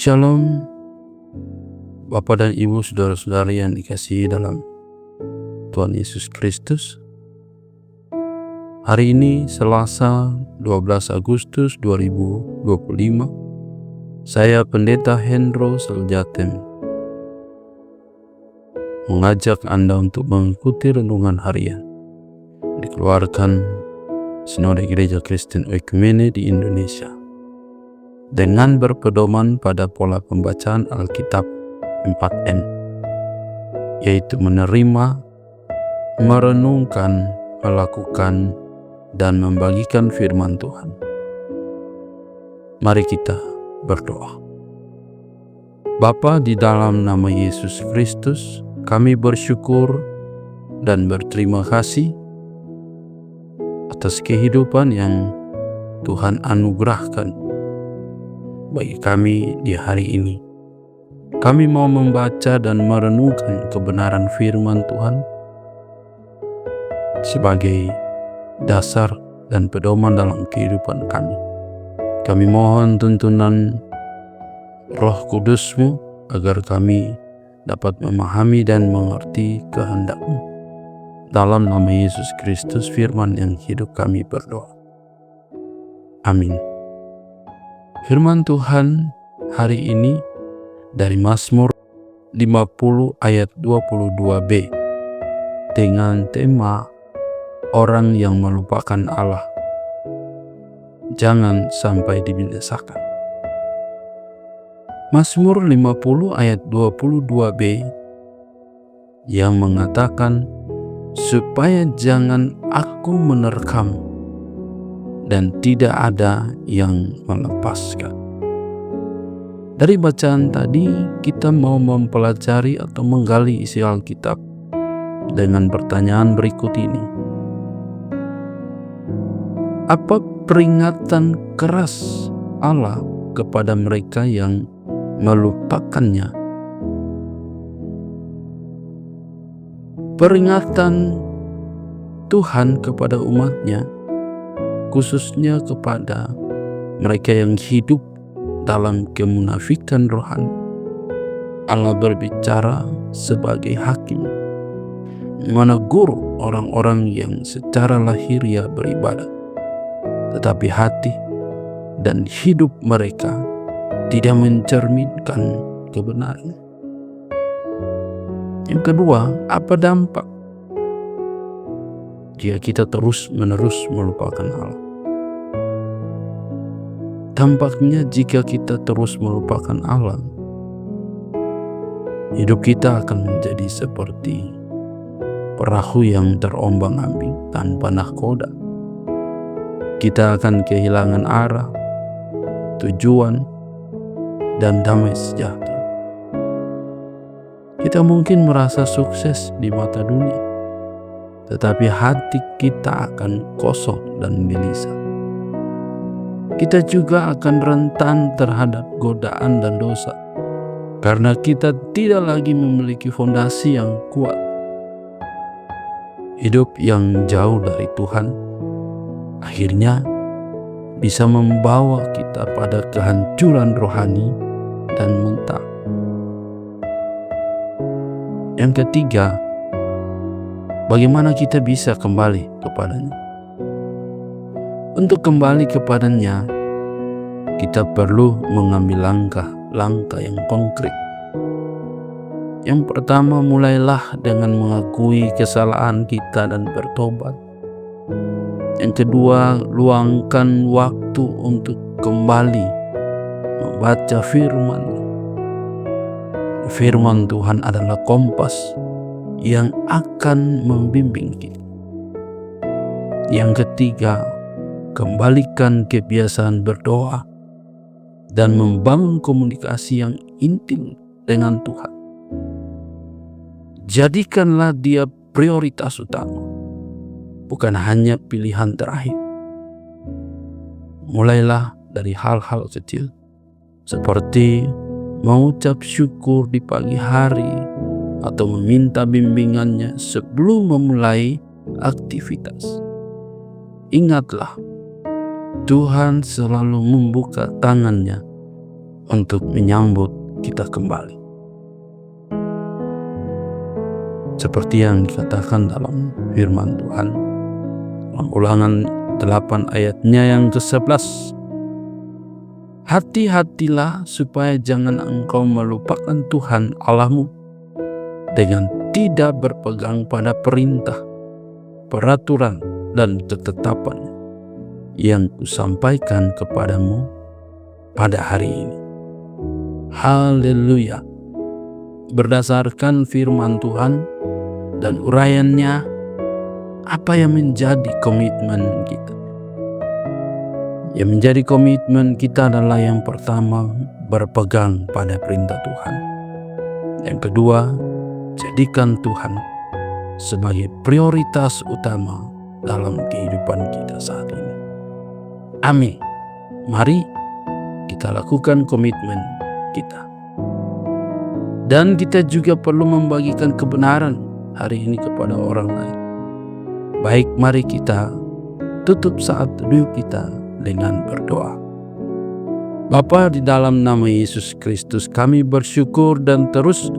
Shalom, Bapak dan Ibu, saudara-saudari yang dikasihi dalam Tuhan Yesus Kristus. Hari ini Selasa 12 Agustus 2025, saya Pendeta Hendro Seljatem mengajak Anda untuk mengikuti renungan harian dikeluarkan Sinode Gereja Kristen Oikumene di Indonesia dengan berpedoman pada pola pembacaan Alkitab 4M, yaitu menerima, merenungkan, melakukan, dan membagikan firman Tuhan. Mari kita berdoa. Bapa, di dalam nama Yesus Kristus, kami bersyukur dan berterima kasih atas kehidupan yang Tuhan anugerahkan bagi kami di hari ini. Kami mau membaca dan merenungkan kebenaran firman Tuhan sebagai dasar dan pedoman dalam kehidupan kami. Kami mohon tuntunan Roh Kudus-Mu agar kami dapat memahami dan mengerti kehendak-Mu. Dalam nama Yesus Kristus, firman yang hidup, kami berdoa. Amin. Firman Tuhan hari ini dari Mazmur 50 ayat 22b dengan tema orang yang melupakan Allah, jangan sampai dibinasakan. Mazmur 50 ayat 22b yang mengatakan, supaya jangan aku menerkam dan tidak ada yang melepaskan. Dari bacaan tadi, kita mau mempelajari atau menggali isi Alkitab dengan pertanyaan berikut ini. Apa peringatan keras Allah kepada mereka yang melupakannya? Peringatan Tuhan kepada umatnya, khususnya kepada mereka yang hidup dalam kemunafikan rohani. Allah berbicara sebagai hakim, menegur orang-orang yang secara lahiriah beribadah, tetapi hati dan hidup mereka tidak mencerminkan kebenaran. Yang kedua, apa dampak jika kita terus-menerus melupakan Allah? Dampaknya jika kita terus melupakan Allah, hidup kita akan menjadi seperti perahu yang terombang-ambing tanpa nahkoda. Kita akan kehilangan arah, tujuan, dan damai sejahtera. Kita mungkin merasa sukses di mata dunia, tetapi hati kita akan kosong dan gelisah. Kita juga akan rentan terhadap godaan dan dosa, karena kita tidak lagi memiliki fondasi yang kuat. Hidup yang jauh dari Tuhan akhirnya bisa membawa kita pada kehancuran rohani dan mental. Yang ketiga, bagaimana kita bisa kembali kepadanya? Untuk kembali kepadanya, kita perlu mengambil langkah-langkah yang konkret. Yang pertama, mulailah dengan mengakui kesalahan kita dan bertobat. Yang kedua, luangkan waktu untuk kembali membaca firman. Firman Tuhan adalah kompas yang akan membimbing kita. Yang ketiga, kembalikan kebiasaan berdoa dan membangun komunikasi yang intim dengan Tuhan. Jadikanlah Dia prioritas utama, bukan hanya pilihan terakhir. Mulailah dari hal-hal kecil, seperti mengucap syukur di pagi hari atau meminta bimbingannya sebelum memulai aktivitas. Ingatlah, Tuhan selalu membuka tangannya untuk menyambut kita kembali. Seperti yang dikatakan dalam firman Tuhan dalam Ulangan 8 ayatnya yang ke-11. Hati-hatilah supaya jangan engkau melupakan Tuhan Allahmu dengan tidak berpegang pada perintah, peraturan, dan ketetapan yang kusampaikan kepadamu pada hari ini. Haleluya. Berdasarkan firman Tuhan dan uraiannya, apa yang menjadi komitmen kita? Yang menjadi komitmen kita adalah yang pertama, berpegang pada perintah Tuhan. Yang kedua, jadikan Tuhan sebagai prioritas utama dalam kehidupan kita saat ini. Amin. Mari kita lakukan komitmen kita. Dan kita juga perlu membagikan kebenaran hari ini kepada orang lain. Baik, mari kita tutup saat teduh kita dengan berdoa. Bapa, di dalam nama Yesus Kristus kami bersyukur dan terus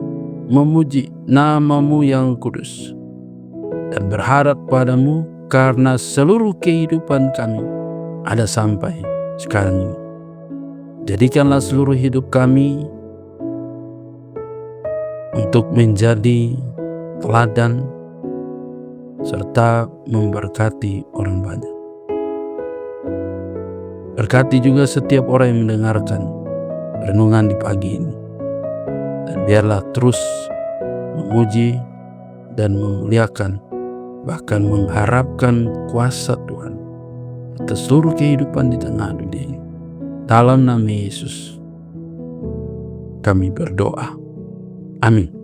memuji nama-Mu yang kudus, dan berharap padamu karena seluruh kehidupan kami ada sampai sekarang ini. Jadikanlah seluruh hidup kami untuk menjadi teladan serta memberkati orang banyak. Berkati juga setiap orang yang mendengarkan renungan di pagi ini, dan biarlah terus memuji dan memuliakan, bahkan mengharapkan kuasa Tuhan atas seluruh kehidupan di tengah dunia ini. Dalam nama Yesus kami berdoa. Amin.